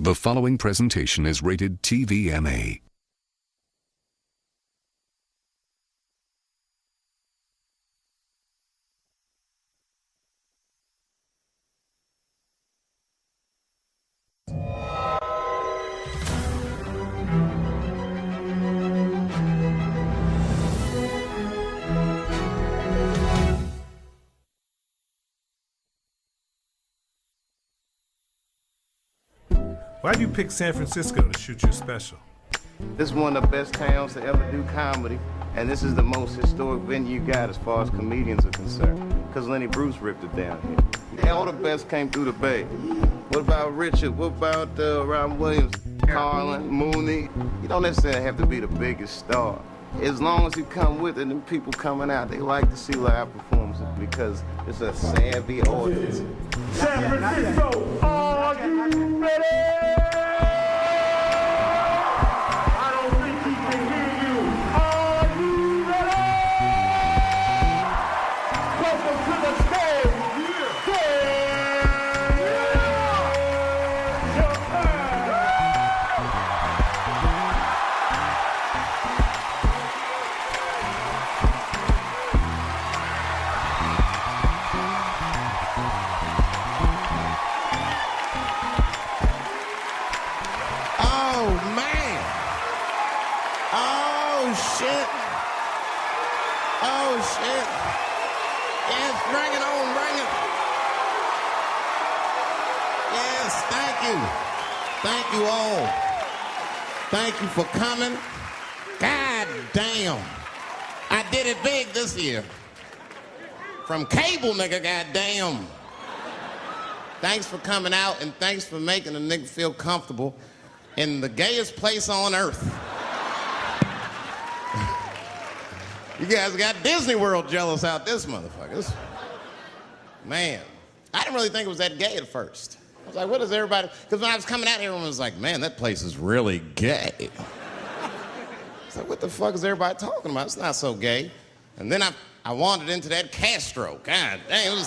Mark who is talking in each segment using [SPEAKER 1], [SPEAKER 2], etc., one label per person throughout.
[SPEAKER 1] The following presentation is rated TVMA.
[SPEAKER 2] Why'd you pick San Francisco to shoot your special?
[SPEAKER 3] This is one of the best towns to ever do comedy, and this is the most historic venue you got as far as comedians are concerned, because Lenny Bruce ripped it down here. All the best came through the Bay. What about Richard? What about Robin Williams, Carlin, Mooney? You don't necessarily have to be the biggest star. As long as you come with it and people coming out, they like to see live performances because it's a savvy audience.
[SPEAKER 4] San Francisco, are you ready? I don't think he can hear you. Are you ready? Welcome to the stage.
[SPEAKER 5] Thank you all. Thank you for coming. God damn. I did it big this year. From cable, nigga, goddamn. Thanks for coming out and thanks for making a nigga feel comfortable in the gayest place on earth. You guys got Disney World jealous out this motherfucker. Man, I didn't really think it was that gay at first. I was like, what is everybody? Because when I was coming out here, everyone was like, man, that place is really gay. I was like, what the fuck is everybody talking about? It's not so gay. And then I wandered into that Castro. God dang,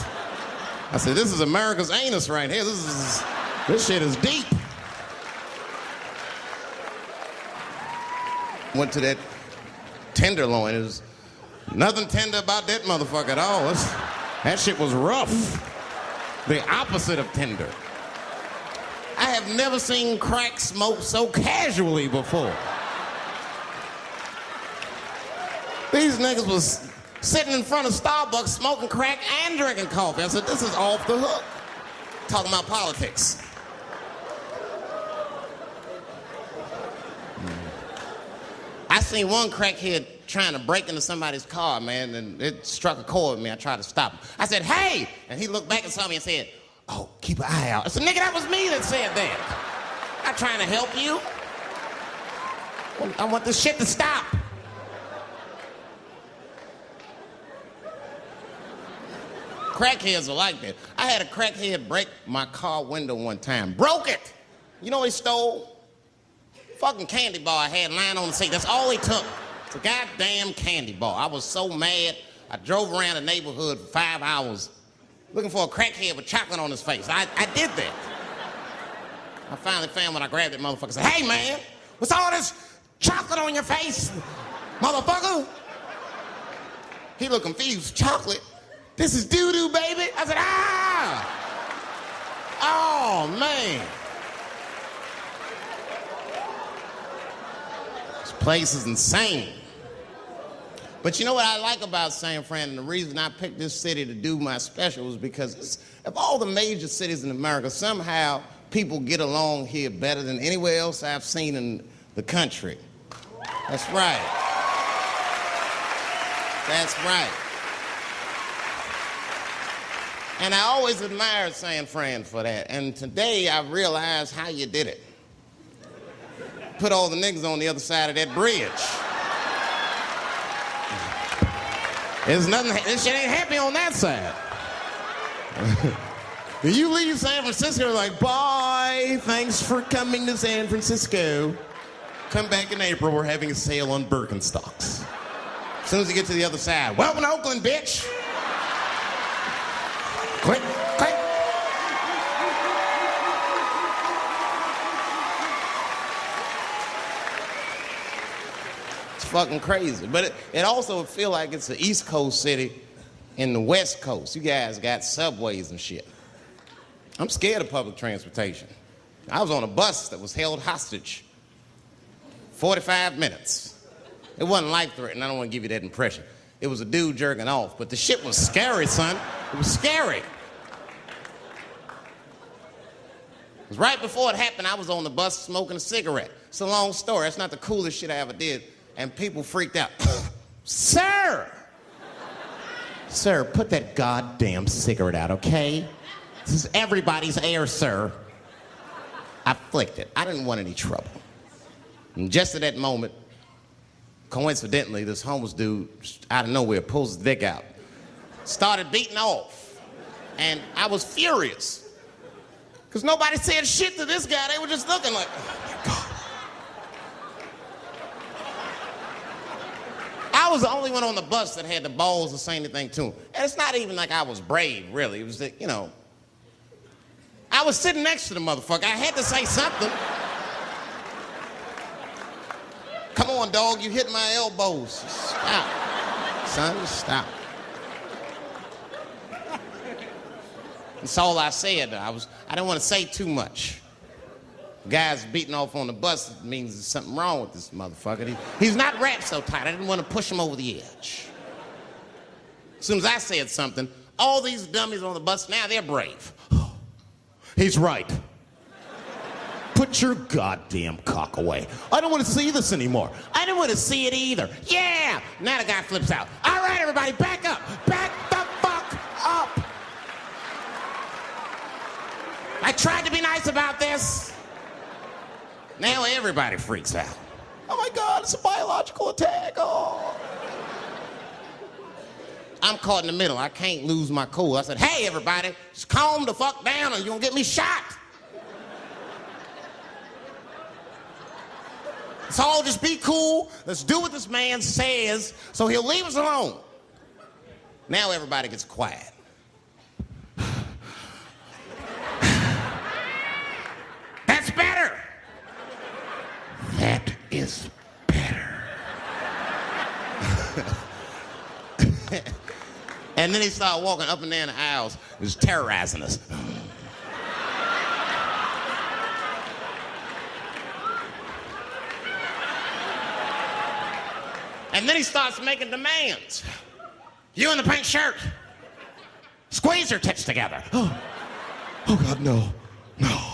[SPEAKER 5] I said, this is America's anus right here. This shit is deep. Went to that Tenderloin. It was nothing tender about that motherfucker at all. That shit was rough. The opposite of tender. I have never seen crack smoked so casually before. These niggas was sitting in front of Starbucks smoking crack and drinking coffee. I said, this is off the hook. Talking about politics. I seen one crackhead trying to break into somebody's car, man, and it struck a chord with me. I tried to stop him. I said, hey! And he looked back and saw me and said, oh, keep an eye out. I said, nigga, that was me that said that. I'm not trying to help you. I want this shit to stop. Crackheads are like that. I had a crackhead break my car window one time. Broke it! You know what he stole? Fucking candy bar I had lying on the seat. That's all he took. It's a goddamn candy bar. I was so mad. I drove around the neighborhood for 5 hours looking for a crackhead with chocolate on his face. I did that. I finally found when I grabbed that motherfucker and said, hey man, what's all this chocolate on your face, motherfucker? He looked confused. Chocolate? This is doo-doo, baby. I said, ah! Oh, man. This place is insane. But you know what I like about San Fran, and the reason I picked this city to do my special was because of all the major cities in America, somehow people get along here better than anywhere else I've seen in the country. That's right. That's right. And I always admired San Fran for that. And today I realized how you did it. Put all the niggas on the other side of that bridge. There's nothing, this shit ain't happy on that side. You leave San Francisco like, bye, thanks for coming to San Francisco. Come back in April, we're having a sale on Birkenstocks. As soon as you get to the other side, welcome to Oakland, bitch. Click, click. It's fucking crazy. But it also feel like it's an East Coast city in the West Coast. You guys got subways and shit. I'm scared of public transportation. I was on a bus that was held hostage 45 minutes. It wasn't life-threatening. I don't want to give you that impression. It was a dude jerking off, but the shit was scary, son. It was scary. It was right before it happened, I was on the bus smoking a cigarette. It's a long story. That's not the coolest shit I ever did. And people freaked out. Sir! Sir, put that goddamn cigarette out, okay? This is everybody's air, sir. I flicked it. I didn't want any trouble. And just at that moment, coincidentally, this homeless dude, out of nowhere, pulls his dick out. Started beating off. And I was furious. Because nobody said shit to this guy. They were just looking like, oh my God. I was the only one on the bus that had the balls to say anything to him. And it's not even like I was brave, really. It was that, you know, I was sitting next to the motherfucker. I had to say something. Come on, dog, you hit my elbows. Stop. Son, stop. That's all I said. I didn't want to say too much. Guys beating off on the bus means there's something wrong with this motherfucker. He's not wrapped so tight. I didn't want to push him over the edge. As soon as I said something, all these dummies on the bus, now they're brave. He's right. Put your goddamn cock away. I don't want to see this anymore. I don't want to see it either. Yeah! Now the guy flips out. All right, everybody, back up. Back the fuck up. I tried to be nice about this. Now everybody freaks out. Oh my God, it's a biological attack. Oh. I'm caught in the middle. I can't lose my cool. I said, hey, everybody, just calm the fuck down or you're gonna get me shot. So all just be cool. Let's do what this man says so he'll leave us alone. Now everybody gets quiet. That's better. That is better. And then he started walking up and down the aisles. He was terrorizing us. And then he starts making demands. You in the pink shirt, squeeze your tits together. Oh God, no, no.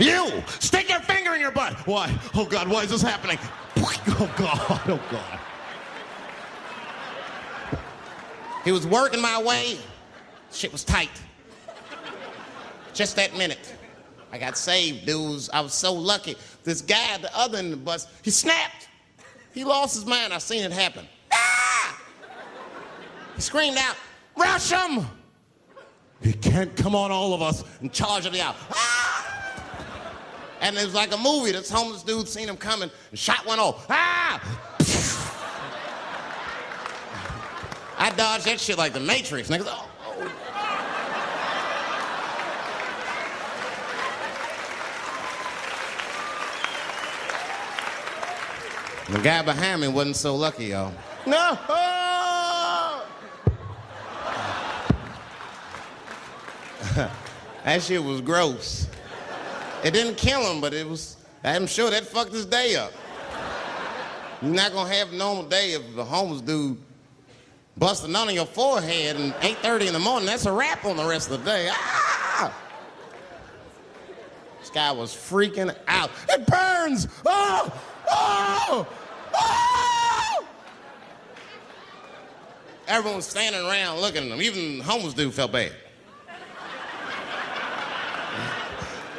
[SPEAKER 5] You, stick your finger in your butt. Why? Oh God, why is this happening? Oh God, oh God. He was working my way. Shit was tight. Just that minute. I got saved, dudes. I was so lucky. This guy at the other end of the bus, he snapped. He lost his mind. I seen it happen. Ah! He screamed out, rush him! He can't come on all of us and charge him out. Ah! And it was like a movie. This homeless dude seen him coming and shot one off. Ah! I dodged that shit like the Matrix. Niggas, oh. The guy behind me wasn't so lucky, y'all. No! That shit was gross. It didn't kill him, but I'm sure that fucked his day up. You're not gonna have a normal day if the homeless dude busts a nut on your forehead and 8:30 in the morning. That's a wrap on the rest of the day. Ah! This guy was freaking out. It burns! Oh! Oh! Oh! Everyone was standing around looking at him. Even the homeless dude felt bad.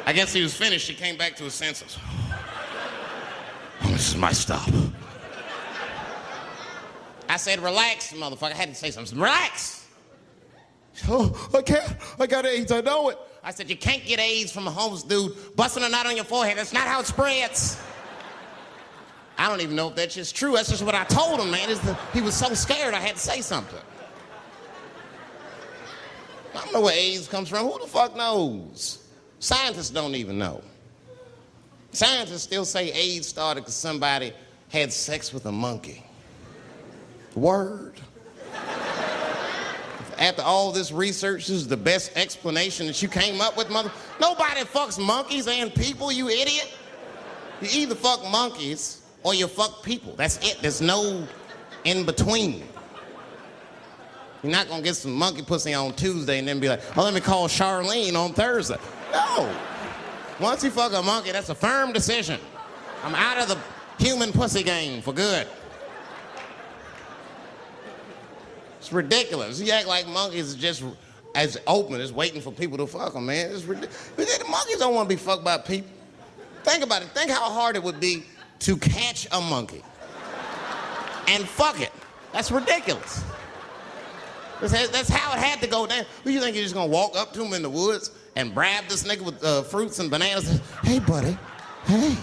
[SPEAKER 5] I guess he was finished. He came back to his senses. Oh, this is my stop. I said, relax, motherfucker. I had to say something. Relax. Oh, I can't. I got AIDS. I know it. I said, you can't get AIDS from a homeless dude busting a nut on your forehead. That's not how it spreads. I don't even know if that's just true. That's just what I told him, man. He was so scared I had to say something. I don't know where AIDS comes from. Who the fuck knows? Scientists don't even know. Scientists still say AIDS started because somebody had sex with a monkey. Word. After all this research, this is the best explanation that you came up with, mother? Nobody fucks monkeys and people, you idiot. You either fuck monkeys or you fuck people. That's it. There's no in between. You're not gonna get some monkey pussy on Tuesday and then be like, oh, let me call Charlene on Thursday. No. Once you fuck a monkey, that's a firm decision. I'm out of the human pussy game for good. It's ridiculous. You act like monkeys are just as open as waiting for people to fuck them, man. It's ridiculous. The monkeys don't want to be fucked by people. Think about it. Think how hard it would be to catch a monkey and fuck it. That's ridiculous. That's how it had to go down. What, you think you're just gonna walk up to him in the woods and bribe this nigga with fruits and bananas? Hey, buddy. Hey.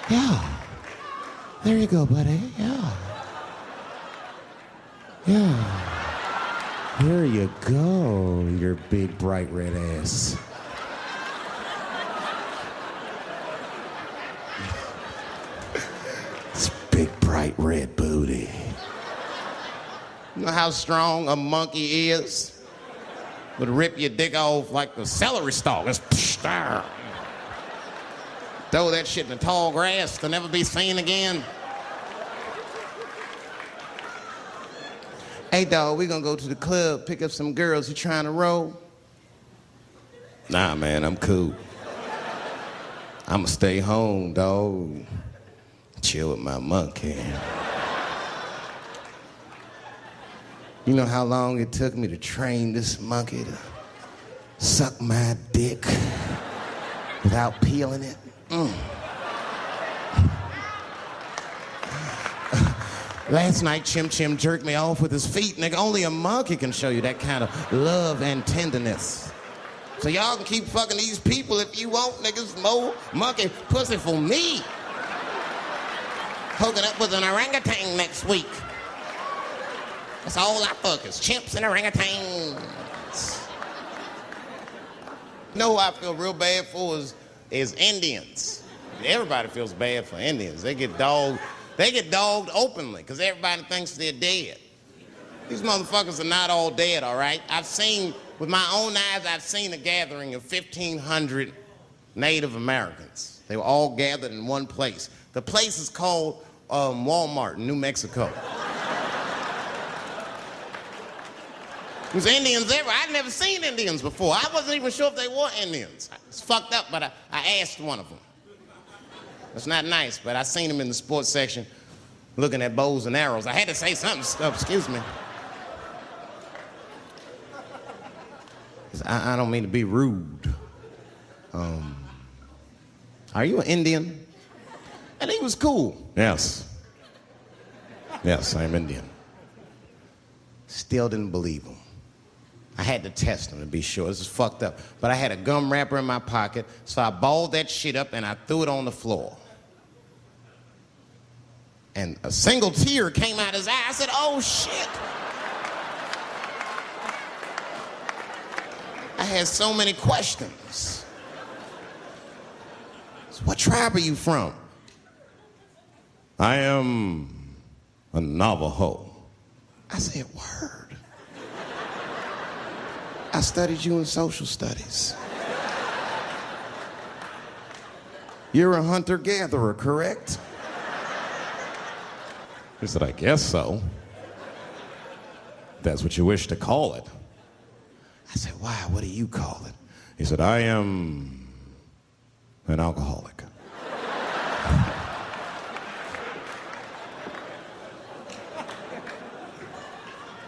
[SPEAKER 5] Yeah. There you go, buddy. Yeah. Yeah. Here you go, your big, bright red ass. It's big, bright red booty. You know how strong a monkey is? Would rip your dick off like the celery stalk. It's throw that shit in the tall grass to never be seen again. Hey, dog, we gonna go to the club, pick up some girls. You trying to roll? Nah, man, I'm cool. I'ma stay home, dog. Chill with my monkey. You know how long it took me to train this monkey to suck my dick without peeling it? Last night, Chim Chim jerked me off with his feet. Nigga, only a monkey can show you that kind of love and tenderness. So y'all can keep fucking these people if you want, niggas. More monkey pussy for me. Hooking up with an orangutan next week. That's all I fuck is chimps and orangutans. You know who I feel real bad for is Indians. Everybody feels bad for Indians. They get dogged openly because everybody thinks they're dead. These motherfuckers are not all dead, all right? With my own eyes, I've seen a gathering of 1,500 Native Americans. They were all gathered in one place. The place is called Walmart in New Mexico. There's Indians everywhere. I'd never seen Indians before. I wasn't even sure if they were Indians. It's fucked up, but I asked one of them. It's not nice, but I seen him in the sports section looking at bows and arrows. I had to say something. Excuse me. I don't mean to be rude. Are you an Indian? And he was cool. Yes. Yes, I'm Indian. Still didn't believe him. I had to test him to be sure. This is fucked up. But I had a gum wrapper in my pocket, so I balled that shit up and I threw it on the floor. And a single tear came out his eye. I said, oh, shit. I had so many questions. So what tribe are you from? I am a Navajo. I said, word. I studied you in social studies. You're a hunter-gatherer, correct? He said, I guess so. That's what you wish to call it. I said, why? What do you call it? He said, I am an alcoholic.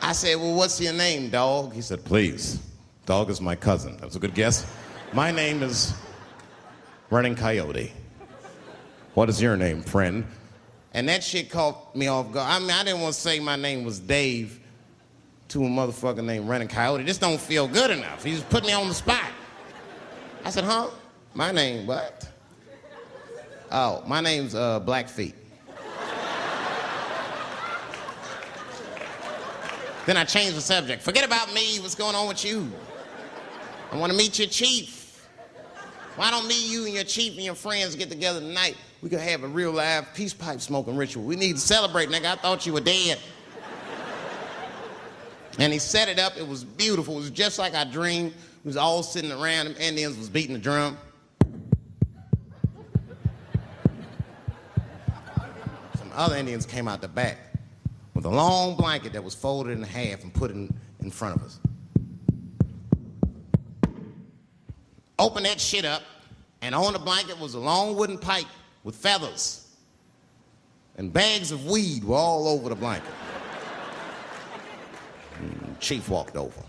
[SPEAKER 5] I said, well, what's your name, dog? He said, please. Dog is my cousin. That was a good guess. My name is Running Coyote. What is your name, friend? And that shit caught me off guard. I mean, I didn't want to say my name was Dave to a motherfucker named Running Coyote. This don't feel good enough. He just put me on the spot. I said, huh? My name, what? Oh, my name's Blackfeet. Then I changed the subject. Forget about me. What's going on with you? I want to meet your chief. Why don't me, you, and your chief and your friends get together tonight? We could have a real live peace pipe smoking ritual. We need to celebrate, nigga. I thought you were dead. And he set it up. It was beautiful. It was just like I dreamed. We was all sitting around. Them Indians was beating the drum. Some other Indians came out the back with a long blanket that was folded in half and put in front of us. Opened that shit up, and on the blanket was a long wooden pipe with feathers. And bags of weed were all over the blanket. And Chief walked over.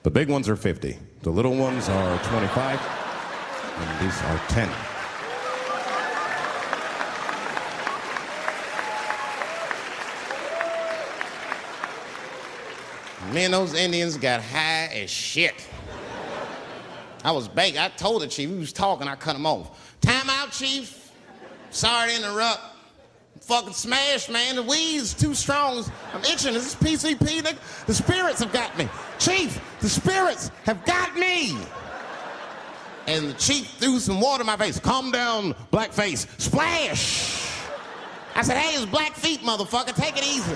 [SPEAKER 5] The big ones are 50. The little ones are 25. And these are 10. Me and those Indians got high as shit. I was baked. I told the chief, he was talking, I cut him off. Time out, chief. Sorry to interrupt. I'm fucking smashed, man. The weed's too strong. I'm itching. This is PCP, nigga. The spirits have got me. Chief, the spirits have got me. And the chief threw some water in my face. Calm down, blackface. Splash! I said, hey, it's black feet, motherfucker. Take it easy.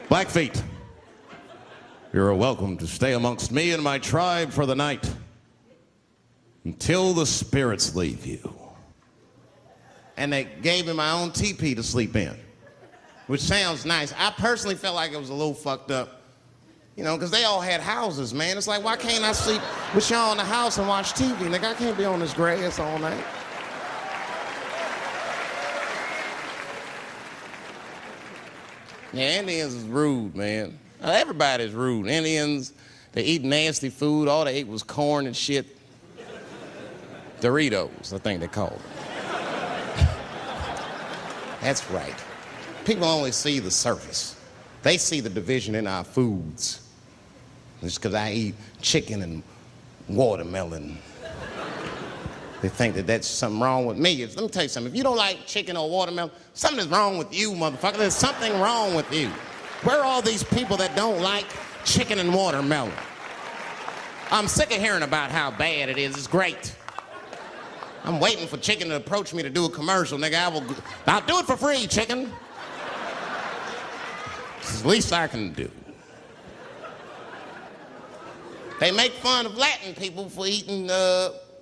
[SPEAKER 5] Blackfeet, you're welcome to stay amongst me and my tribe for the night until the spirits leave you. And they gave me my own teepee to sleep in, which sounds nice. I personally felt like it was a little fucked up, you know, because they all had houses, man. It's like, why can't I sleep with y'all in the house and watch TV? Nigga, I can't be on this grass all night. Yeah, Indians is rude, man. Everybody's rude. Indians, they eat nasty food. All they ate was corn and shit. Doritos, I think they called them. That's right. People only see the surface. They see the division in our foods. Just because I eat chicken and watermelon. They think that that's something wrong with me. Let me tell you something. If you don't like chicken or watermelon, something is wrong with you, motherfucker. There's something wrong with you. Where are all these people that don't like chicken and watermelon? I'm sick of hearing about how bad it is. It's great. I'm waiting for chicken to approach me to do a commercial, nigga. I'll do it for free, chicken. It's the least I can do. They make fun of Latin people for eating,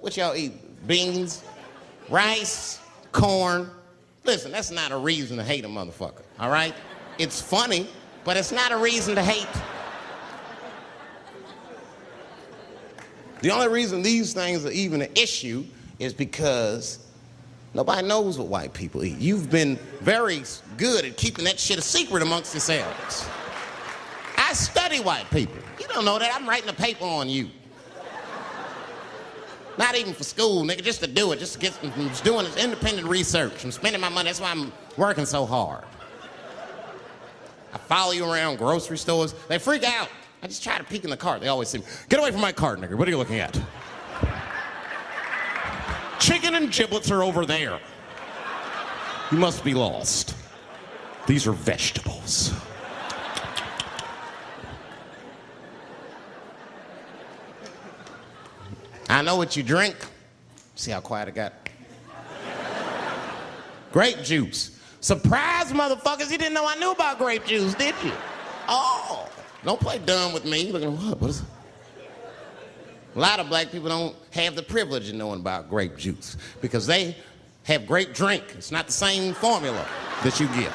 [SPEAKER 5] what y'all eat? Beans, rice, corn. Listen, that's not a reason to hate a motherfucker, all right? It's funny, but it's not a reason to hate. The only reason these things are even an issue is because nobody knows what white people eat. You've been very good at keeping that shit a secret amongst yourselves. I study white people. You don't know that. I'm writing a paper on you. Not even for school, nigga, just to do it, just to get, I'm just doing this independent research. I'm spending my money, that's why I'm working so hard. I follow you around grocery stores. They freak out. I just try to peek in the cart. They always say, get away from my cart, nigga. What are you looking at? Chicken and giblets are over there. You must be lost. These are vegetables. I know what you drink. See how quiet it got? Grape juice. Surprise, motherfuckers, you didn't know I knew about grape juice, did you? Oh, don't play dumb with me. Look at what is it? A lot of black people don't have the privilege of knowing about grape juice because they have grape drink. It's not the same formula that you get.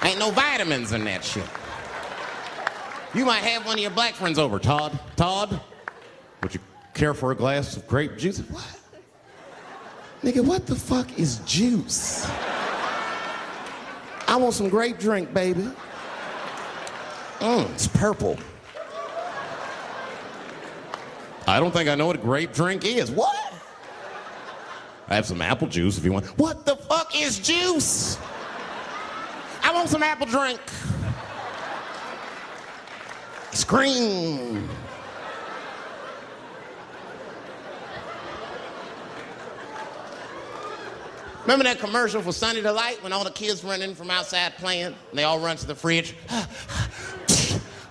[SPEAKER 5] Ain't no vitamins in that shit. You might have one of your black friends over, Todd. Todd, would you care for a glass of grape juice? What? Nigga, what the fuck is juice? I want some grape drink, baby. It's purple. I don't think I know what a grape drink is. What? I have some apple juice if you want. What the fuck is juice? I want some apple drink. Scream. Remember that commercial for Sunny Delight when all the kids run in from outside playing and they all run to the fridge?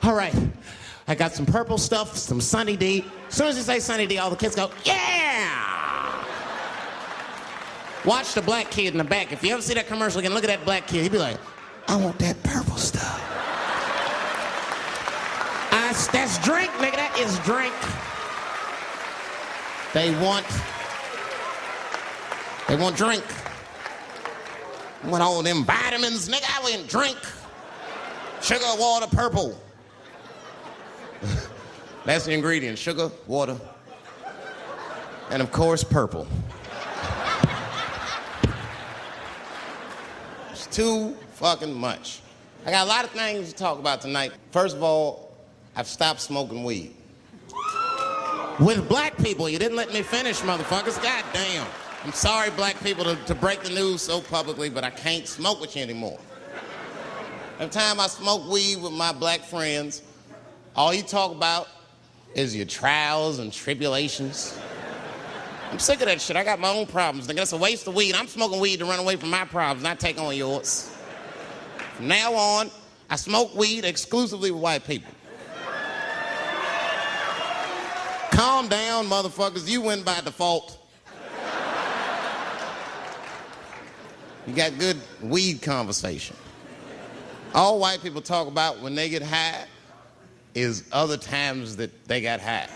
[SPEAKER 5] All right, I got some purple stuff, some Sunny D. As soon as you say Sunny D, all the kids go, yeah! Watch the black kid in the back. If you ever see that commercial again, look at that black kid. He'd be like, I want that purple stuff. That's drink, nigga. That is drink. They want drink. I want all them vitamins, nigga. I want drink. Sugar, water, purple. That's the ingredient. Sugar, water, and of course, purple. It's too fucking much. I got a lot of things to talk about tonight. First of all, I've stopped smoking weed. With black people, you didn't let me finish, motherfuckers. God damn. I'm sorry, black people, to break the news so publicly, but I can't smoke with you anymore. Every time I smoke weed with my black friends, all you talk about is your trials and tribulations. I'm sick of that shit. I got my own problems. Nigga, that's a waste of weed. I'm smoking weed to run away from my problems, not take on yours. From now on, I smoke weed exclusively with white people. Calm down, motherfuckers. You win by default. You got good weed conversation. All white people talk about when they get high is other times that they got high.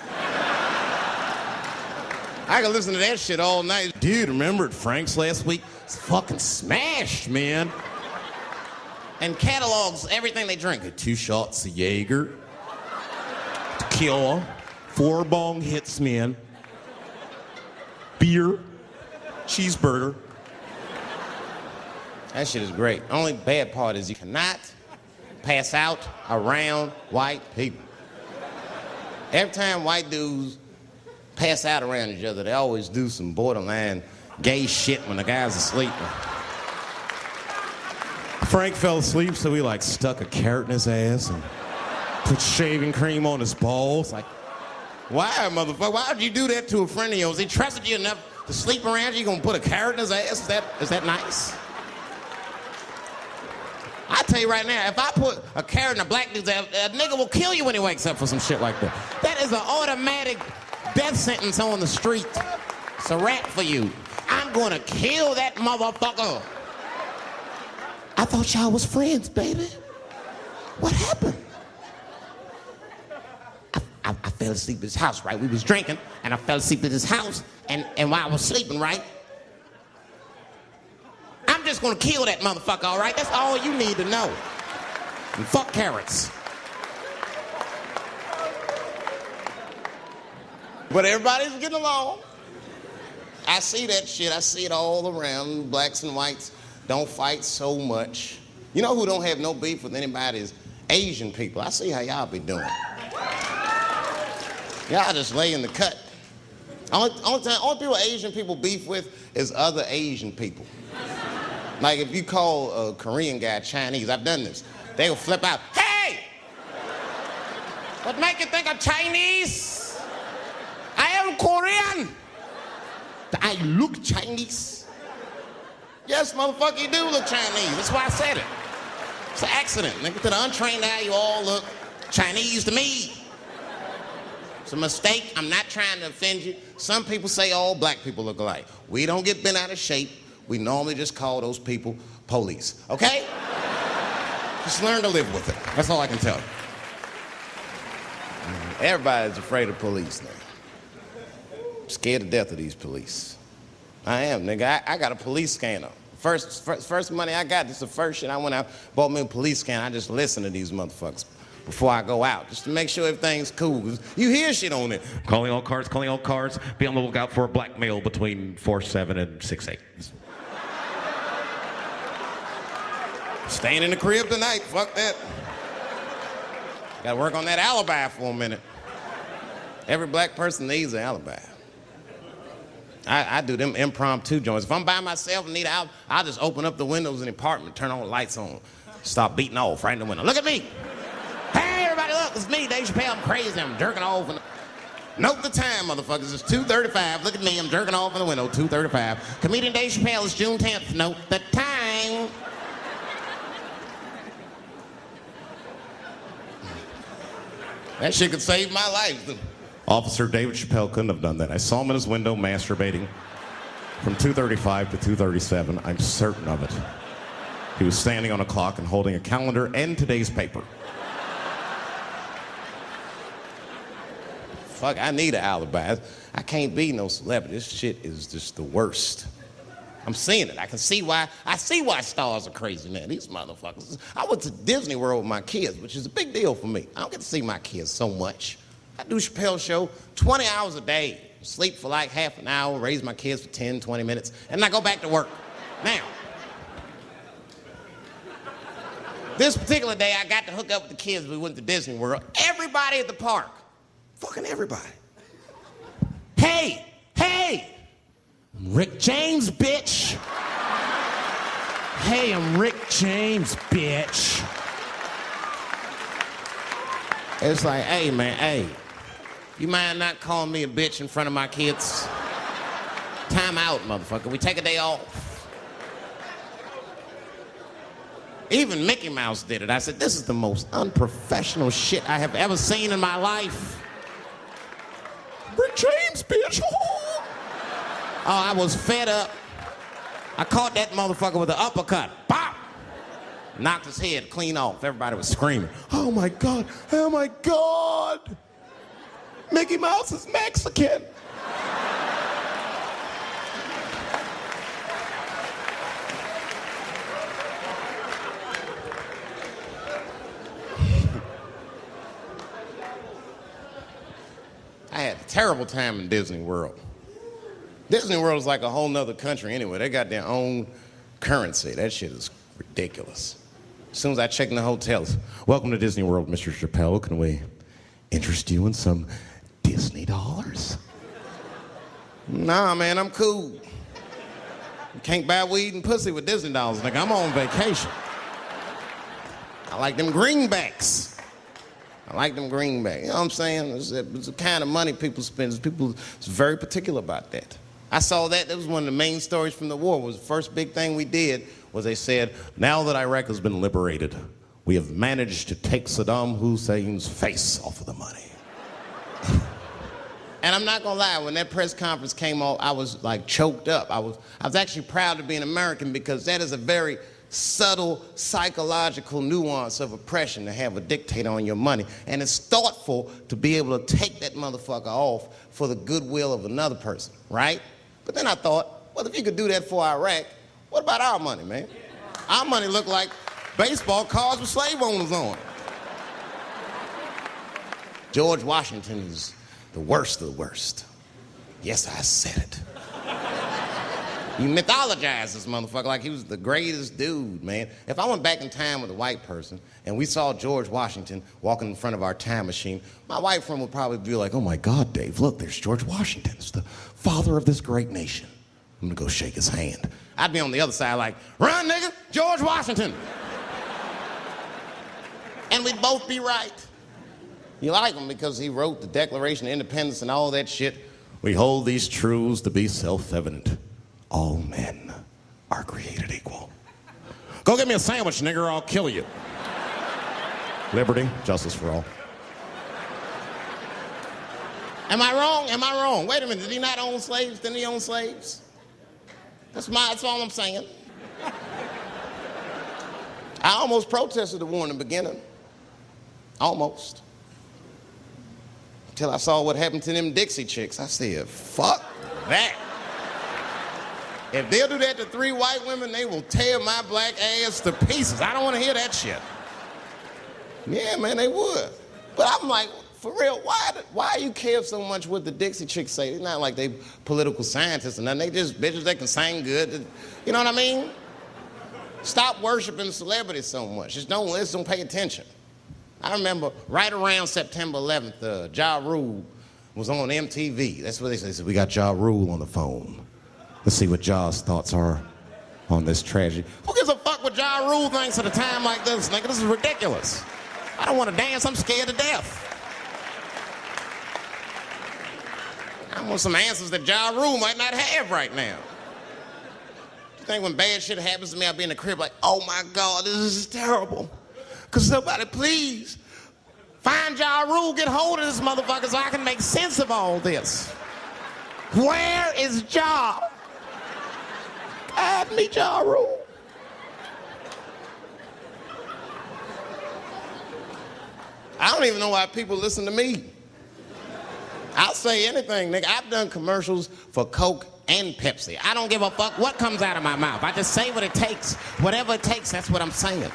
[SPEAKER 5] I can listen to that shit all night. Dude, remember at Frank's last week? It's fucking smashed, man. And catalogs everything they drink. 2 shots of Jaeger, tequila, 4 bong hits, man. Beer, cheeseburger. That shit is great. Only bad part is you cannot pass out around white people. Every time white dudes pass out around each other, they always do some borderline gay shit when the guy's asleep. Frank fell asleep, so we stuck a carrot in his ass and put shaving cream on his balls. Why, motherfucker? Why would you do that to a friend of yours? He trusted you enough to sleep around you. You gonna put a carrot in his ass? Is that nice? I tell you right now, if I put a carrot in a black dude's ass, a nigga will kill you when he wakes up for some shit like that. That is an automatic death sentence on the street. It's a rap for you. I'm gonna kill that motherfucker. I thought y'all was friends, baby. What happened? I fell asleep at his house, right? We was drinking, and I fell asleep at his house, and while I was sleeping, right? I'm just gonna kill that motherfucker, all right? That's all you need to know. And fuck carrots. But everybody's getting along. I see that shit. I see it all around. Blacks and whites don't fight so much. You know who don't have no beef with anybody is Asian people. I see how y'all be doing. Y'all just lay in the cut. Only people Asian people beef with is other Asian people. Like if you call a Korean guy Chinese, I've done this. They will flip out. Hey! What make you think I'm Chinese? I am Korean. I look Chinese. Yes, motherfucker, you do look Chinese. That's why I said it. It's an accident. Nigga, to the untrained eye, you all look Chinese to me. It's a mistake. I'm not trying to offend you. Some people say all black people look alike. We don't get bent out of shape. We normally just call those people police, okay? Just learn to live with it. That's all I can tell you. Everybody's afraid of police now. I'm scared to death of these police. I am, nigga. I got a police scanner. First money I got, this is the first shit I went out, bought me a police scanner. I just listen to these motherfuckers before I go out, just to make sure everything's cool. You hear shit on it. Calling all cars, be on the lookout for a black male between 4'7" and 6'8". Staying in the crib tonight, fuck that. Gotta work on that alibi for a minute. Every black person needs an alibi. I do them impromptu joints. If I'm by myself and need out, I'll just open up the windows in the apartment, turn all the lights on, start beating off right in the window. Look at me. Hey, everybody, look, it's me, Dave Chappelle. I'm crazy. I'm jerking off. Note the time, motherfuckers. It's 2:35. Look at me. I'm jerking off in the window. 2:35. Comedian Dave Chappelle is June 10th. Note the time. That shit could save my life. Officer David Chappelle couldn't have done that. I saw him in his window masturbating from 2:35 to 2:37. I'm certain of it. He was standing on a clock and holding a calendar and today's paper. Fuck, I need an alibi. I can't be no celebrity. This shit is just the worst. I'm seeing it. I see why stars are crazy, man. These motherfuckers. I went to Disney World with my kids, which is a big deal for me. I don't get to see my kids so much. I do Chappelle Show 20 hours a day. Sleep for like half an hour, raise my kids for 10, 20 minutes, and I go back to work. Now, this particular day, I got to hook up with the kids. We went to Disney World. Everybody at the park. Fucking everybody. Hey! I'm Rick James, bitch. Hey, I'm Rick James, bitch. It's like, hey, man, hey. You mind not calling me a bitch in front of my kids? Time out, motherfucker. We take a day off. Even Mickey Mouse did it. I said, this is the most unprofessional shit I have ever seen in my life. Rick James, bitch. Oh, I was fed up. I caught that motherfucker with an uppercut. Bop! Knocked his head clean off. Everybody was screaming. Oh my God, oh my God. Mickey Mouse is Mexican. I had a terrible time in Disney World. Disney World is like a whole nother country anyway. They got their own currency. That shit is ridiculous. As soon as I check in the hotels, welcome to Disney World, Mr. Chappelle. Can we interest you in some Disney dollars? Nah, man, I'm cool. You can't buy weed and pussy with Disney dollars, nigga. I'm on vacation. I like them greenbacks. You know what I'm saying? It's the kind of money people spend. People is very particular about that. I saw that. That was one of the main stories from the war. Was the first big thing we did was they said, now that Iraq has been liberated, we have managed to take Saddam Hussein's face off of the money. And I'm not gonna lie, when that press conference came off, I was like choked up. I was actually proud to be an American because that is a very subtle psychological nuance of oppression to have a dictator on your money. And it's thoughtful to be able to take that motherfucker off for the goodwill of another person, right? But then I thought, well, if you could do that for Iraq, what about our money, man? Our money looked like baseball cards with slave owners on it. George Washington is the worst of the worst. Yes, I said it. You mythologize this motherfucker like he was the greatest dude, man. If I went back in time with a white person and we saw George Washington walking in front of our time machine, my white friend would probably be like, oh my God, Dave, look, there's George Washington. It's the father of this great nation. I'm gonna go shake his hand. I'd be on the other side like, run, nigga, George Washington. And we'd both be right. You like him because he wrote the Declaration of Independence and all that shit. We hold these truths to be self-evident. All men are created equal. Go get me a sandwich, nigger, or I'll kill you. Liberty, justice for all. Am I wrong? Am I wrong? Wait a minute, did he not own slaves? Didn't he own slaves? That's all I'm saying. I almost protested the war in the beginning. Almost. Until I saw what happened to them Dixie chicks. I said, fuck that. If they'll do that to 3 white women, they will tear my black ass to pieces. I don't want to hear that shit. Yeah, man, they would. But I'm like, for real, why you care so much what the Dixie chicks say? It's not like they political scientists or nothing. They just bitches that can sing good. You know what I mean? Stop worshiping celebrities so much. Just don't listen, don't pay attention. I remember right around September 11th, Ja Rule was on MTV. That's what they said, we got Ja Rule on the phone. Let's see what Ja's thoughts are on this tragedy. Who gives a fuck what Ja Rule thinks at a time like this, nigga? This is ridiculous. I don't want to dance, I'm scared to death. I want some answers that Ja Rule might not have right now. You think when bad shit happens to me, I'll be in the crib like, oh my God, this is terrible. Could somebody please find Ja Rule, get hold of this motherfucker so I can make sense of all this. Where is Ja? Guide me, Ja Rule. I don't even know why people listen to me. I'll say anything, nigga. I've done commercials for Coke and Pepsi. I don't give a fuck what comes out of my mouth. I just say what it takes. Whatever it takes, that's what I'm saying.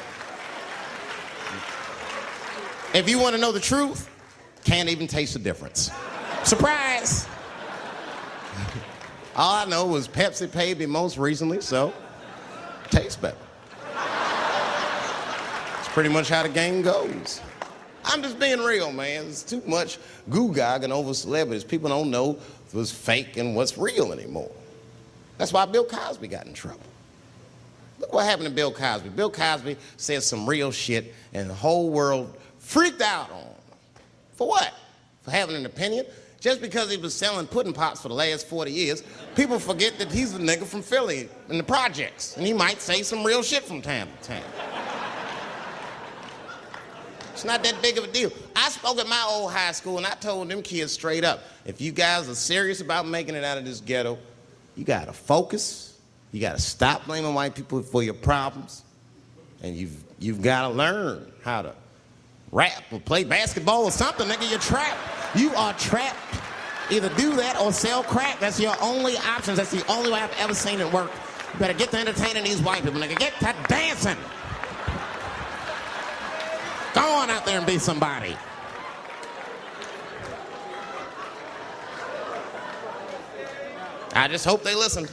[SPEAKER 5] If you want to know the truth, can't even taste the difference. Surprise! All I know was Pepsi paid me most recently, so tastes better. It's pretty much how the game goes. I'm just being real, man. There's too much goo-gagging over celebrities. People don't know what's fake and what's real anymore. That's why Bill Cosby got in trouble. Look what happened to Bill Cosby. Bill Cosby said some real shit, and the whole world freaked out on him. For what? For having an opinion? Just because he was selling pudding pops for the last 40 years, people forget that he's a nigga from Philly in the projects, and he might say some real shit from time to time. It's not that big of a deal. I spoke at my old high school, and I told them kids straight up, if you guys are serious about making it out of this ghetto, you gotta focus, you gotta stop blaming white people for your problems, and you've gotta learn how to rap or play basketball or something, nigga. You're trapped. You are trapped. Either do that or sell crack. That's your only options. That's the only way I've ever seen it work. You better get to entertaining these white people, nigga. Get to dancing. Go on out there and be somebody. I just hope they listen.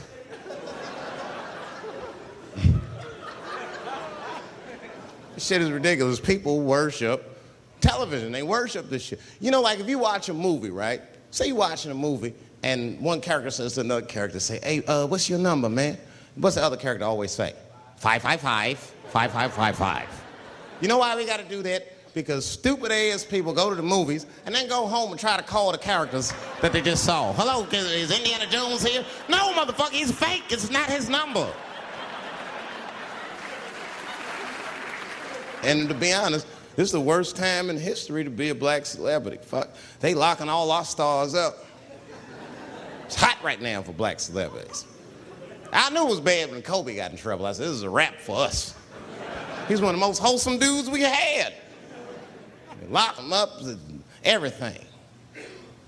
[SPEAKER 5] This shit is ridiculous. People worship television. They worship this shit. You know, like if you watch a movie, right? Say you're watching a movie and one character says to another character, say, hey, what's your number, man? What's the other character always say? 555, 5555. You know why we gotta do that? Because stupid ass people go to the movies and then go home and try to call the characters that they just saw. Hello, is Indiana Jones here? No, motherfucker, he's fake. It's not his number. And to be honest, this is the worst time in history to be a black celebrity. Fuck, they locking all our stars up. It's hot right now for black celebrities. I knew it was bad when Kobe got in trouble. I said, this is a wrap for us. He's one of the most wholesome dudes we had. They locked him up, everything.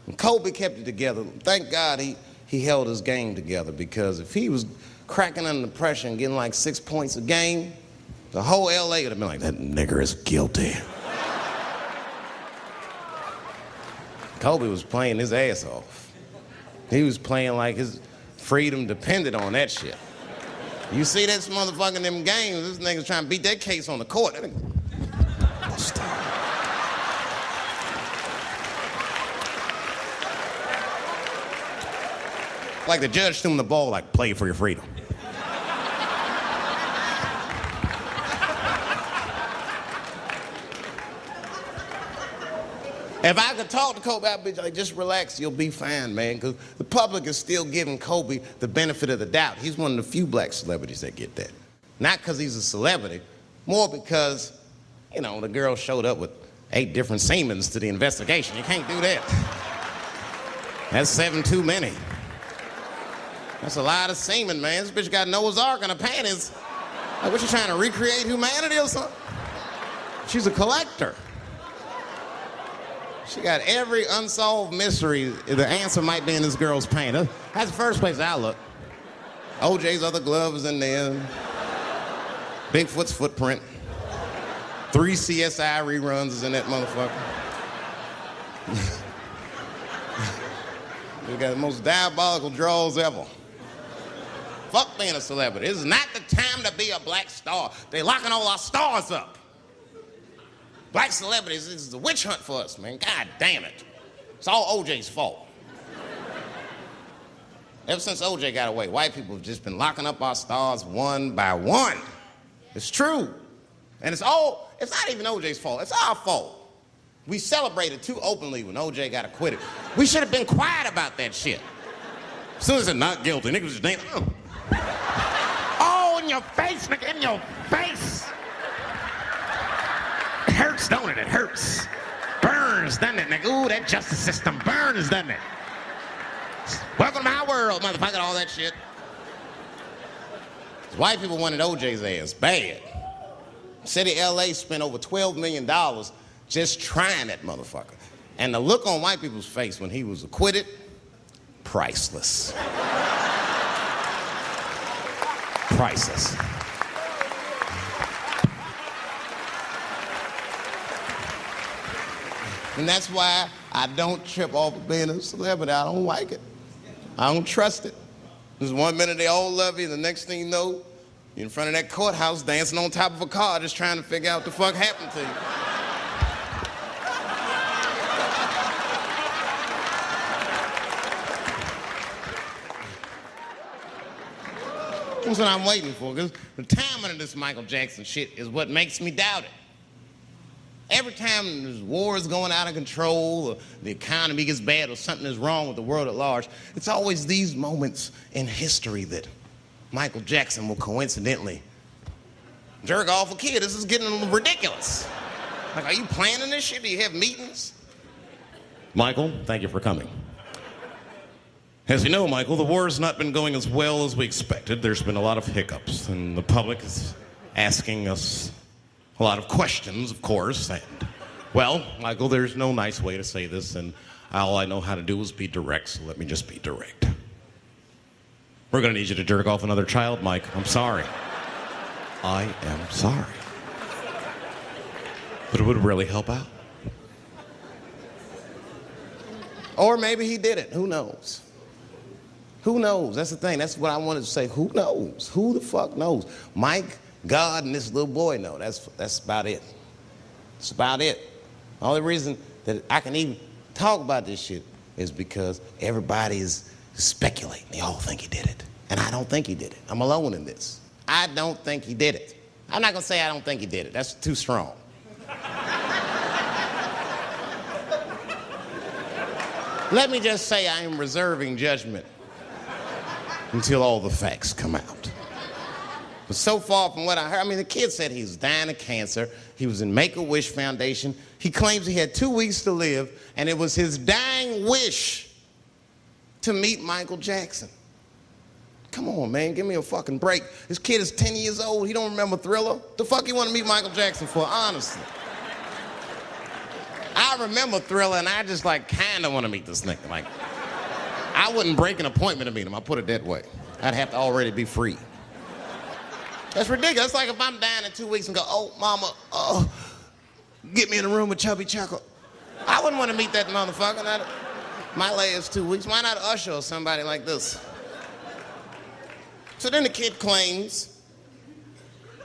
[SPEAKER 5] And Kobe kept it together. Thank God he held his game together, because if he was cracking under pressure and getting like 6 points a game, the whole LA would have been like, that nigger is guilty. Kobe was playing his ass off. He was playing like his freedom depended on that shit. You see this motherfucker in them games, this nigga's trying to beat that case on the court. Like the judge threw him the ball, like, play for your freedom. If I could talk to Kobe, I'd be like, just relax, you'll be fine, man. Because the public is still giving Kobe the benefit of the doubt. He's one of the few black celebrities that get that. Not because he's a celebrity, more because, you know, the girl showed up with 8 different semens to the investigation. You can't do that. That's 7 too many. That's a lot of semen, man. This bitch got Noah's Ark in her panties. Like, what, you trying to recreate humanity or something? She's a collector. She got every unsolved mystery. The answer might be in this girl's paint. That's the first place I look. OJ's other glove is in there. Bigfoot's footprint. 3 CSI reruns is in that motherfucker. We got the most diabolical draws ever. Fuck being a celebrity. This is not the time to be a black star. They locking all our stars up. Black celebrities, this is a witch hunt for us, man. God damn it. It's all OJ's fault. Ever since OJ got away, white people have just been locking up our stars one by one. It's true. And it's not even OJ's fault. It's our fault. We celebrated too openly when OJ got acquitted. We should have been quiet about that shit. As soon as it's not guilty, niggas just ain't. Oh, in your face, nigga, in your face. It hurts, don't it? It hurts. Burns, doesn't it, nigga? Ooh, that justice system burns, doesn't it? Welcome to my world, motherfucker, all that shit. White people wanted OJ's ass bad. City of LA spent over $12 million just trying that motherfucker. And the look on white people's face when he was acquitted, priceless. Priceless. And that's why I don't trip off of being a celebrity. I don't like it. I don't trust it. There's 1 minute they all love you, and the next thing you know, you're in front of that courthouse dancing on top of a car just trying to figure out what the fuck happened to you. That's what I'm waiting for, because the timing of this Michael Jackson shit is what makes me doubt it. Every time there's wars going out of control, or the economy gets bad, or something is wrong with the world at large, it's always these moments in history that Michael Jackson will coincidentally jerk off a kid. This is getting ridiculous. Like, are you planning this shit? Do you have meetings? Michael, thank you for coming. As you know, Michael, the war has not been going as well as we expected. There's been a lot of hiccups, and the public is asking us a lot of questions, of course. And, well, Michael, there's no nice way to say this, and all I know how to do is be direct, so let me just be direct. We're gonna need you to jerk off another child, Mike. I'm sorry. I am sorry. But it would really help out. Or maybe he did it. Who knows? Who knows? That's the thing. That's what I wanted to say. Who knows? Who the fuck knows? Mike, God, and this little boy know. That's about it. That's about it. The only reason that I can even talk about this shit is because everybody is speculating. They all think he did it. And I don't think he did it. I'm alone in this. I don't think he did it. I'm not gonna say I don't think he did it. That's too strong. Let me just say I am reserving judgment until all the facts come out. But so far from what I heard, I mean, the kid said he was dying of cancer. He was in Make-A-Wish Foundation. He claims he had 2 weeks to live, and it was his dying wish to meet Michael Jackson. Come on, man, give me a fucking break. This kid is 10 years old. He don't remember Thriller. The fuck you want to meet Michael Jackson for, honestly? I remember Thriller, and I just, like, kind of want to meet this nigga. Like, I wouldn't break an appointment to meet him. I'll put it that way. I'd have to already be free. That's ridiculous. It's like if I'm dying in 2 weeks and go, oh, mama, get me in a room with Chubby Chuckle. I wouldn't want to meet that motherfucker. My last 2 weeks. Why not Usher or somebody like this? So then the kid claims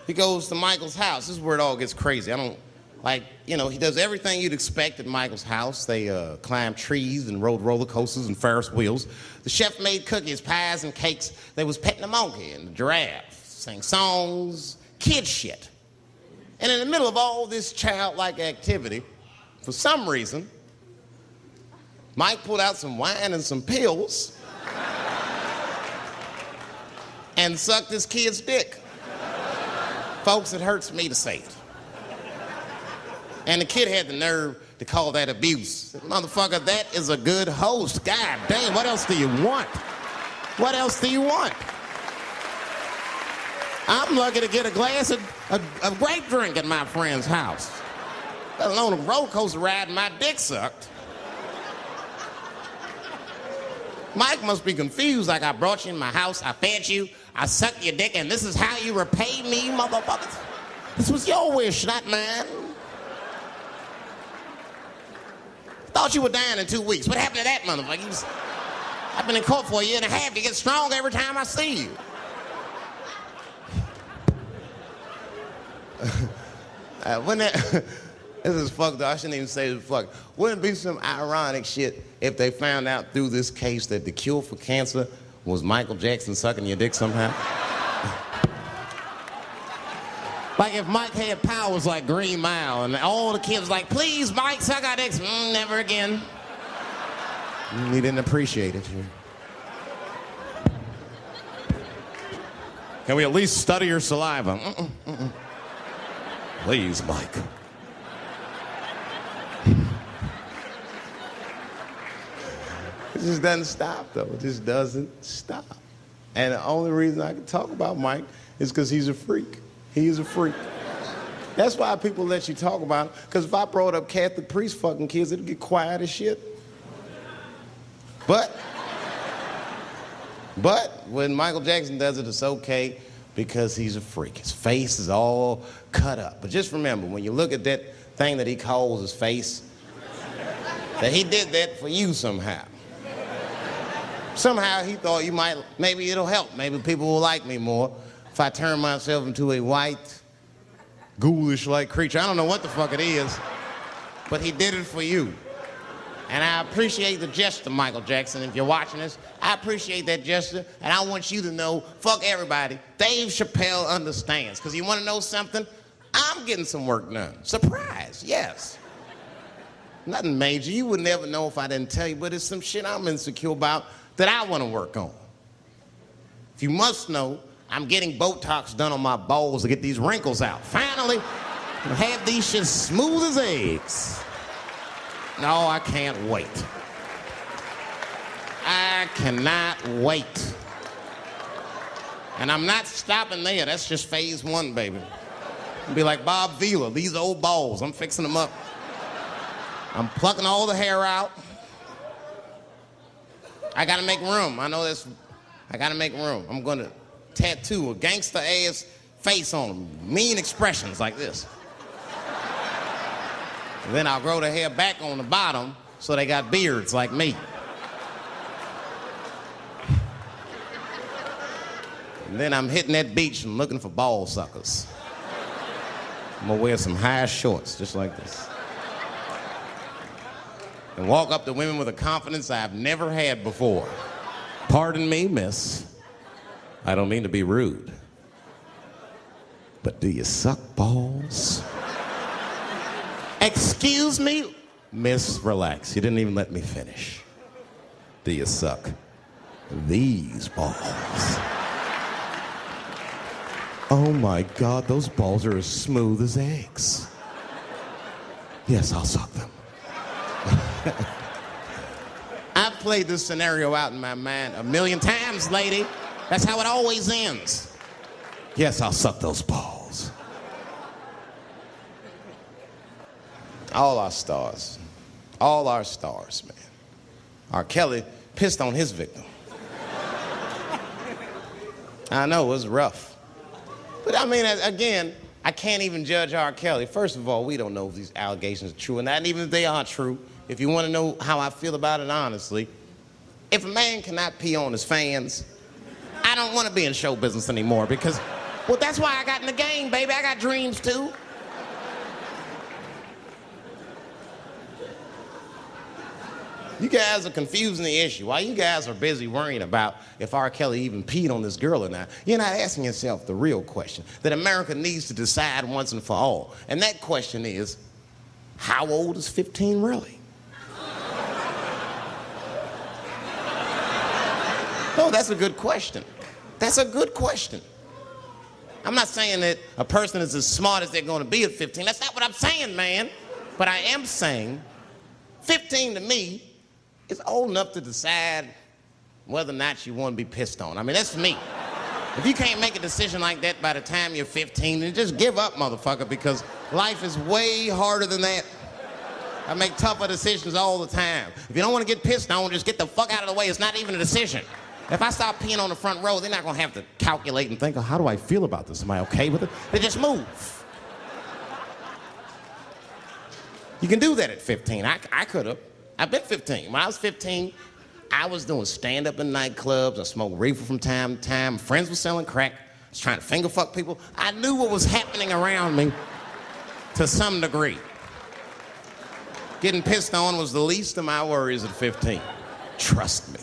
[SPEAKER 5] he goes to Michael's house. This is where it all gets crazy. He does everything you'd expect at Michael's house. They climbed trees and rode roller coasters and Ferris wheels. The chef made cookies, pies, and cakes. They was petting a monkey and the giraffe, sang songs, kid shit. And in the middle of all this childlike activity, for some reason, Mike pulled out some wine and some pills and sucked his kid's dick. Folks, it hurts me to say it. And the kid had the nerve to call that abuse. Motherfucker, that is a good host. God damn, what else do you want? What else do you want? I'm lucky to get a glass of grape drink at my friend's house. Let alone a roller coaster ride and my dick sucked. Mike must be confused, like I brought you in my house, I fed you, I sucked your dick, and this is how you repay me, motherfuckers? This was your wish, not mine. Thought you were dying in 2 weeks. What happened to that motherfucker? I've been in court for 1.5 years. You get stronger every time I see you. This is fucked up. I shouldn't even say this fuck. Wouldn't it be some ironic shit if they found out through this case that the cure for cancer was Michael Jackson sucking your dick somehow? Like if Mike had powers like Green Mile and all the kids like, please, Mike, suck our dicks. Never again. He didn't appreciate it. Can we at least study your saliva? Please, Mike. It just doesn't stop, though. It just doesn't stop. And the only reason I can talk about Mike is because he's a freak. He is a freak. That's why people let you talk about him, because if I brought up Catholic priest fucking kids, it'd get quiet as shit. But when Michael Jackson does it, it's okay because he's a freak. His face is all cut up. But just remember, when you look at that thing that he calls his face, that he did that for you somehow. Somehow he thought maybe it'll help. Maybe people will like me more if I turn myself into a white, ghoulish-like creature. I don't know what the fuck it is, but he did it for you. And I appreciate the gesture, Michael Jackson. If you're watching this, I appreciate that gesture, and I want you to know, fuck everybody, Dave Chappelle understands. Because you want to know something? I'm getting some work done. Surprise, yes. Nothing major. You would never know if I didn't tell you, but it's some shit I'm insecure about that I want to work on. If you must know, I'm getting Botox done on my balls to get these wrinkles out. Finally, I'll have these shits smooth as eggs. No, I can't wait. I cannot wait. And I'm not stopping there. That's just phase one, baby. I'll be like Bob Vila, these old balls, I'm fixing them up. I'm plucking all the hair out. I gotta make room. I know this. I gotta make room. I'm gonna tattoo a gangster ass face on them. Mean expressions like this. Then I'll grow the hair back on the bottom so they got beards like me. And then I'm hitting that beach and looking for ball suckers. I'm gonna wear some high shorts just like this. And walk up to women with a confidence I've never had before. Pardon me, miss. I don't mean to be rude. But do you suck balls? Excuse me? Miss, relax. You didn't even let me finish. Do you suck these balls? Oh my God, those balls are as smooth as eggs. Yes, I'll suck them. I've played this scenario out in my mind a million times, lady. That's how it always ends. Yes, I'll suck those balls. All our stars, man. R. Kelly pissed on his victim. I know, it was rough. But I mean, again, I can't even judge R. Kelly. First of all, we don't know if these allegations are true or not, and even if they are true, if you want to know how I feel about it honestly, if a man cannot pee on his fans, I don't want to be in show business anymore because, well, that's why I got in the game, baby. I got dreams too. You guys are confusing the issue. While you guys are busy worrying about if R. Kelly even peed on this girl or not, you're not asking yourself the real question that America needs to decide once and for all. And that question is, how old is 15 really? No, that's a good question. That's a good question. I'm not saying that a person is as smart as they're going to be at 15. That's not what I'm saying, man. But I am saying 15 to me is old enough to decide whether or not you want to be pissed on. I mean, that's me. If you can't make a decision like that by the time you're 15, then just give up, motherfucker, because life is way harder than that. I make tougher decisions all the time. If you don't want to get pissed on, just get the fuck out of the way. It's not even a decision. If I start peeing on the front row, they're not going to have to calculate and think, oh, how do I feel about this? Am I okay with it? They just move. You can do that at 15. I could have. I've been 15. When I was 15, I was doing stand-up in nightclubs. I smoked reefer from time to time. Friends were selling crack. I was trying to finger fuck people. I knew what was happening around me to some degree. Getting pissed on was the least of my worries at 15. Trust me.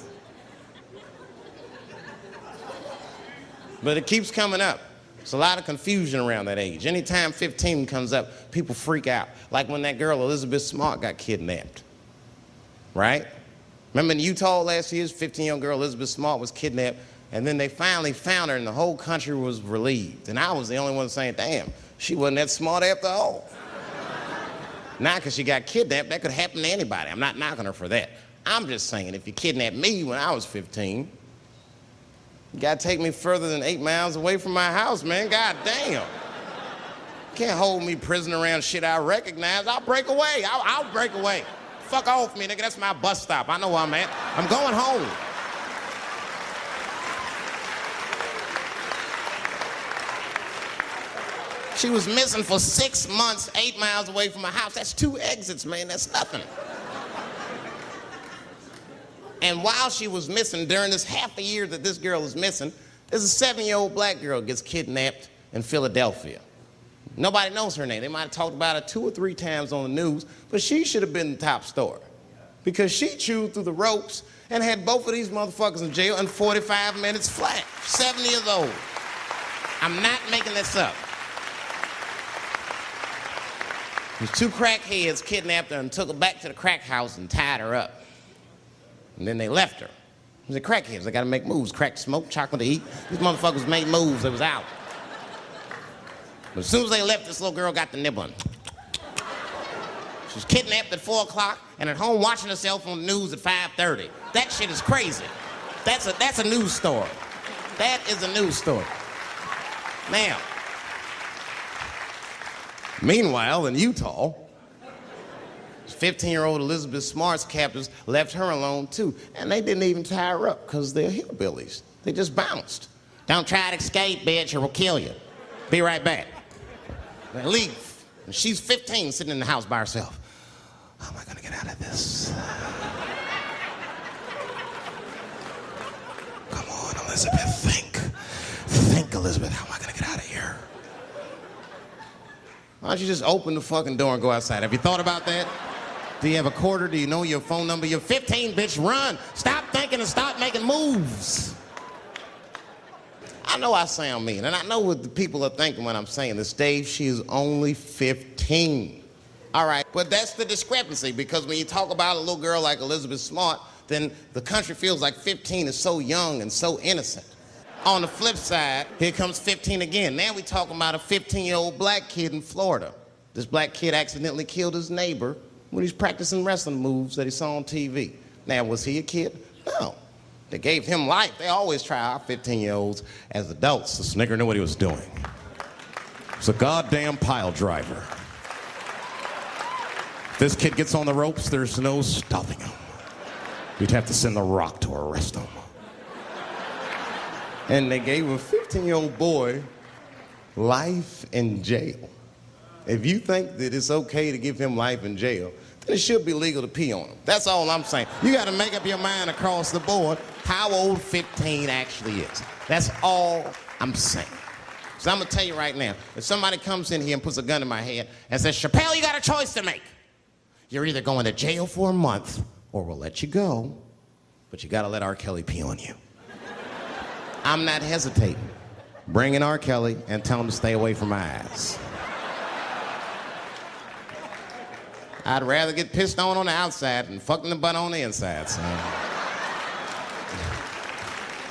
[SPEAKER 5] But it keeps coming up. There's a lot of confusion around that age. Anytime 15 comes up, people freak out. Like when that girl, Elizabeth Smart, got kidnapped. Right? Remember in Utah last year, 15-year-old girl Elizabeth Smart was kidnapped, and then they finally found her, and the whole country was relieved. And I was the only one saying, damn, she wasn't that smart after all. Not because she got kidnapped. That could happen to anybody. I'm not knocking her for that. I'm just saying, if you kidnapped me when I was 15, you gotta take me further than 8 miles away from my house, man. God damn. You can't hold me prisoner around shit I recognize. I'll break away. I'll break away. Fuck off me, nigga. That's my bus stop. I know where I'm at. I'm going home. She was missing for 6 months, 8 miles away from my house. That's 2 exits, man. That's nothing. And while she was missing, during this half a year that this girl is missing, there's a 7-year-old black girl gets kidnapped in Philadelphia. Nobody knows her name. They might have talked about her 2 or 3 times on the news, but she should have been the top story because she chewed through the ropes and had both of these motherfuckers in jail in 45 minutes flat. 7 years old. I'm not making this up. These 2 crackheads kidnapped her and took her back to the crack house and tied her up. And then they left her. The crackheads, they gotta make moves. Crack, smoke, chocolate to eat. These motherfuckers made moves, they was out. But as soon as they left, this little girl got the nibbling. She was kidnapped at 4 o'clock and at home watching herself on the news at 5:30. That shit is crazy. That's a news story. That is a news story. Now, meanwhile, in Utah, 15-year-old Elizabeth Smart's captors left her alone too, and they didn't even tie her up because they're hillbillies. They just bounced. Don't try to escape, bitch, or we'll kill you. Be right back. They leave. And she's 15, sitting in the house by herself. How am I gonna get out of this? Come on, Elizabeth, think. Think, Elizabeth, how am I gonna get out of here? Why don't you just open the fucking door and go outside? Have you thought about that? Do you have a quarter? Do you know your phone number? You're 15, bitch, run. Stop thinking and stop making moves. I know I sound mean, and I know what the people are thinking when I'm saying this. Dave, she is only 15. All right, but that's the discrepancy, because when you talk about a little girl like Elizabeth Smart, then the country feels like 15 is so young and so innocent. On the flip side, here comes 15 again. Now we talking about a 15-year-old black kid in Florida. This black kid accidentally killed his neighbor when he was practicing wrestling moves that he saw on TV. Now, was he a kid? No. They gave him life. They always try our 15-year-olds as adults. This nigger knew what he was doing. He's a goddamn pile driver. If this kid gets on the ropes, there's no stopping him. You'd have to send The Rock to arrest him. And they gave a 15-year-old boy life in jail. If you think that it's okay to give him life in jail, then it should be legal to pee on him. That's all I'm saying. You got to make up your mind across the board how old 15 actually is. That's all I'm saying. So I'm going to tell you right now, if somebody comes in here and puts a gun in my head and says, Chappelle, you got a choice to make. You're either going to jail for a month or we'll let you go, but you got to let R. Kelly pee on you. I'm not hesitating. Bring in R. Kelly and tell him to stay away from my ass. I'd rather get pissed on the outside than fucked in the butt on the inside, son.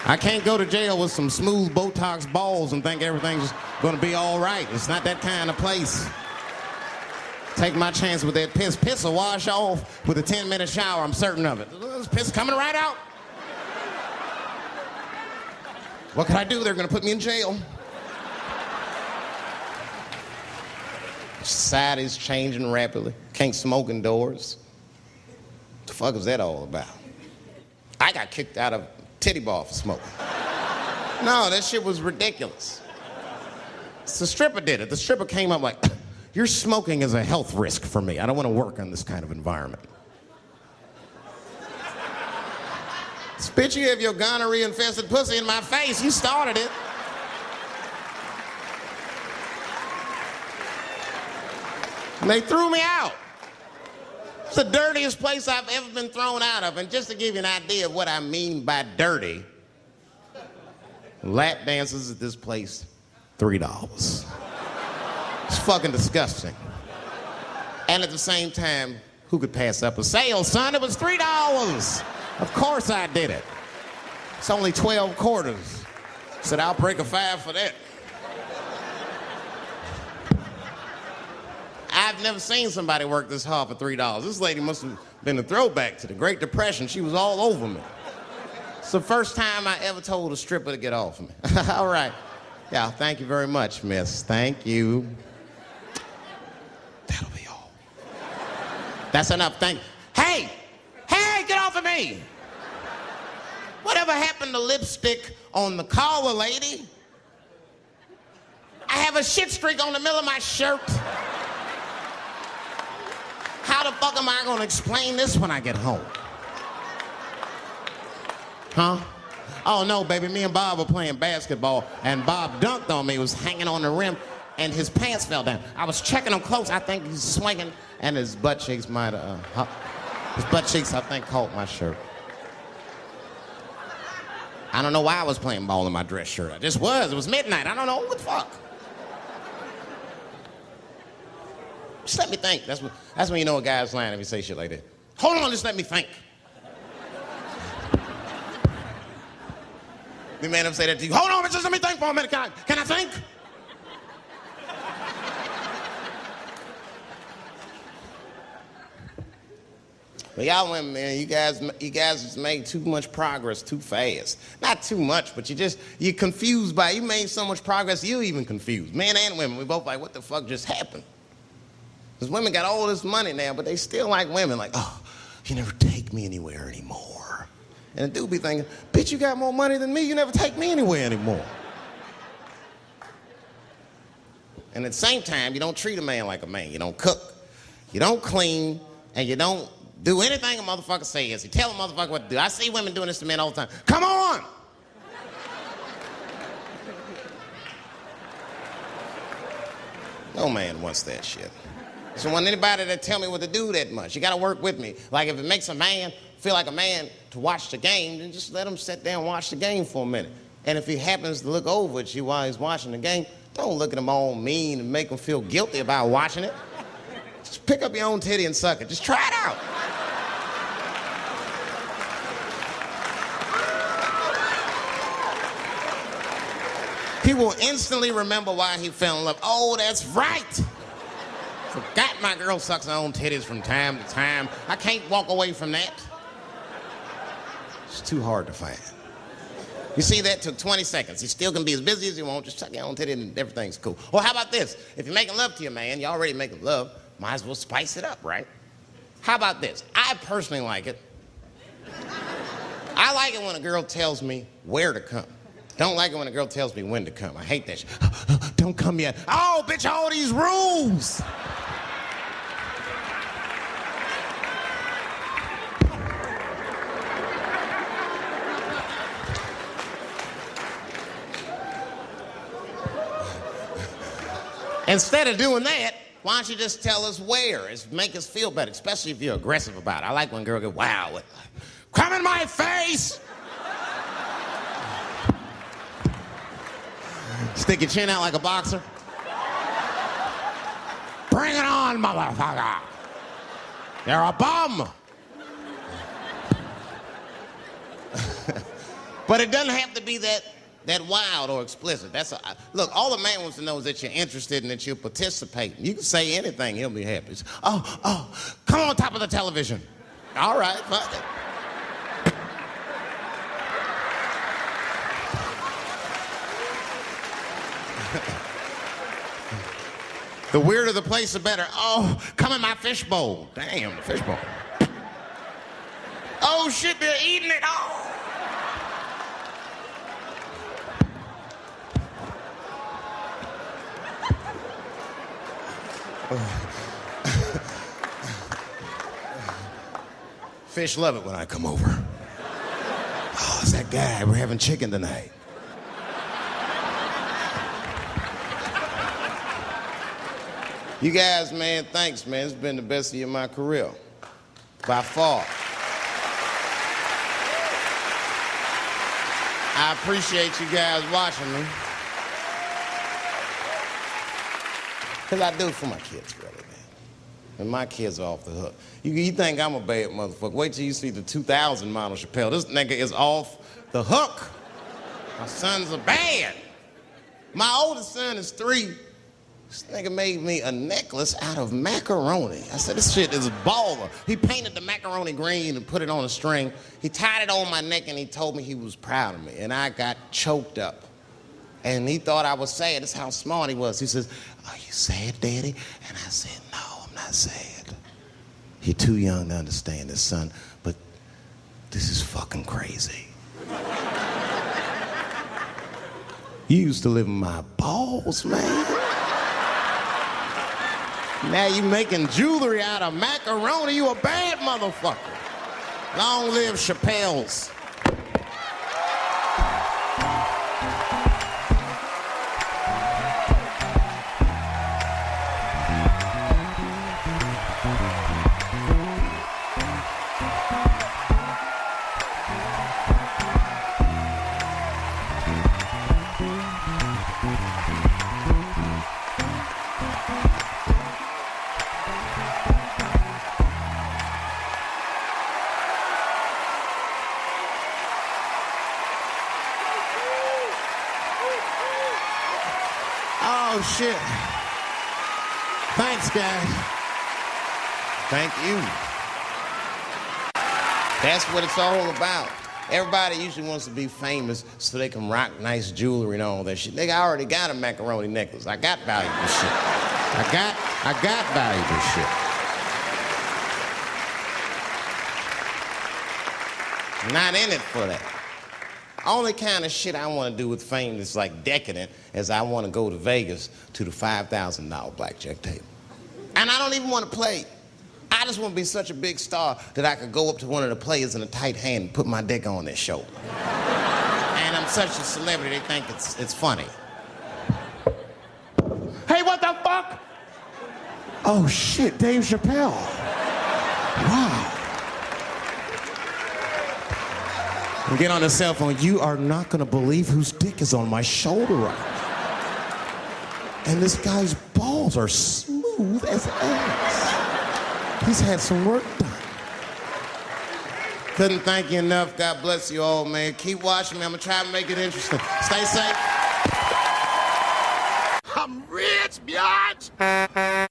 [SPEAKER 5] I can't go to jail with some smooth Botox balls and think everything's gonna be all right. It's not that kind of place. Take my chance with that piss. Piss will wash off with a 10-minute shower, I'm certain of it. This piss coming right out. What can I do? They're gonna put me in jail. Society's changing rapidly. Can't smoke indoors. What the fuck is that all about? I got kicked out of titty bar for smoking. No, that shit was ridiculous. The stripper did it. The stripper came up like, your smoking is a health risk for me. I don't want to work in this kind of environment. Bitch, you have your gonorrhea-infested pussy in my face. You started it. And they threw me out. It's the dirtiest place I've ever been thrown out of. And just to give you an idea of what I mean by dirty, lap dances at this place $3. It's fucking disgusting. And at the same time, who could pass up a sale, son? It was $3. Of course I did it. It's only 12 quarters. Said, I'll break a 5 for that. I've never seen somebody work this hard for $3. This lady must have been a throwback to the Great Depression. She was all over me. It's the first time I ever told a stripper to get off me. All right. Yeah, thank you very much, miss. Thank you. That'll be all. That's enough. Hey, get off of me. Whatever happened to lipstick on the collar, lady? I have a shit streak on the middle of my shirt. How the fuck am I gonna explain this when I get home? Huh? Oh no, baby, me and Bob were playing basketball and Bob dunked on me, was hanging on the rim and his pants fell down. I was checking him close, I think he's swinging and his butt cheeks might have, his butt cheeks I think caught my shirt. I don't know why I was playing ball in my dress shirt. I just was, it was midnight, I don't know, what the fuck? Just let me think. That's when you know a guy's lying if he say shit like that. Hold on, just let me think. The man ever say that to you? Hold on, just let me think for a minute. Can I think? But y'all women, man, you guys just made too much progress too fast. Not too much, but you're confused by it. You made so much progress, you're even confused. Men and women, we both like, what the fuck just happened? Because women got all this money now, but they still like women. Like, oh, you never take me anywhere anymore. And the dude be thinking, bitch, you got more money than me. You never take me anywhere anymore. And at the same time, you don't treat a man like a man. You don't cook. You don't clean. And you don't do anything a motherfucker says. You tell a motherfucker what to do. I see women doing this to men all the time. Come on! No man wants that shit. I don't want anybody to tell me what to do that much. You gotta work with me. Like if it makes a man feel like a man to watch the game, then just let him sit there and watch the game for a minute. And if he happens to look over at you while he's watching the game, don't look at him all mean and make him feel guilty about watching it. Just pick up your own titty and suck it. Just try it out. He will instantly remember why he fell in love. Oh, that's right. Forgot my girl sucks her own titties from time to time. I can't walk away from that. It's too hard to find. You see, that took 20 seconds. You still can be as busy as you want. Just suck your own titty and everything's cool. Or how about this? If you're making love to your man, you already making love, might as well spice it up, right? How about this? I personally like it. I like it when a girl tells me where to come. Don't like it when a girl tells me when to come. I hate that shit. Don't come yet. Oh, bitch, all these rules. Instead of doing that, why don't you just tell us where? Make us feel better, especially if you're aggressive about it. I like when girls get wow with, come in my face! Stick your chin out like a boxer. Bring it on, motherfucker! You're a bum! But it doesn't have to be that wild or explicit. Look, all the man wants to know is that you're interested and that you're participating. You can say anything, he'll be happy. Oh, come on top of the television. All right, fuck it. The weirder the place, the better. Oh, come in my fishbowl. Damn, the fishbowl. Oh, shit, they're eating it. Oh. Fish love it when I come over. Oh, it's that guy. We're having chicken tonight. You guys, man, thanks, man. It's been the best year of my career. By far. I appreciate you guys watching me. Because I do it for my kids, really, man. And my kids are off the hook. You think I'm a bad motherfucker. Wait till you see the 2000 model Chappelle. This nigga is off the hook. My sons are bad. My oldest son is 3. This nigga made me a necklace out of macaroni. I said, this shit is baller. He painted the macaroni green and put it on a string. He tied it on my neck and he told me he was proud of me. And I got choked up. And he thought I was sad. That's how smart he was. He says, are you sad, Daddy? And I said, no, I'm not sad. You're too young to understand this, son, but this is fucking crazy. You used to live in my balls, man. Now you making jewelry out of macaroni. You a bad motherfucker. Long live Chappelle's. Oh, shit. Thanks, guys. Thank you. That's what it's all about. Everybody usually wants to be famous so they can rock nice jewelry and all that shit. Nigga, I already got a macaroni necklace. I got valuable shit. I got valuable shit. Not in it for that. Only kind of shit I want to do with fame that's like decadent is I want to go to Vegas to the $5,000 blackjack table. And I don't even want to play. I just want to be such a big star that I could go up to one of the players in a tight hand and put my dick on their shoulder. And I'm such a celebrity, they think it's funny. Hey, what the fuck? Oh shit, Dave Chappelle. Wow. And get on the cell phone. You are not gonna believe whose dick is on my shoulder right now. And this guy's balls are smooth as ass. He's had some work done. Couldn't thank you enough. God bless you all, man. Keep watching me. I'm gonna try to make it interesting. Stay safe.
[SPEAKER 4] I'm rich, biatch.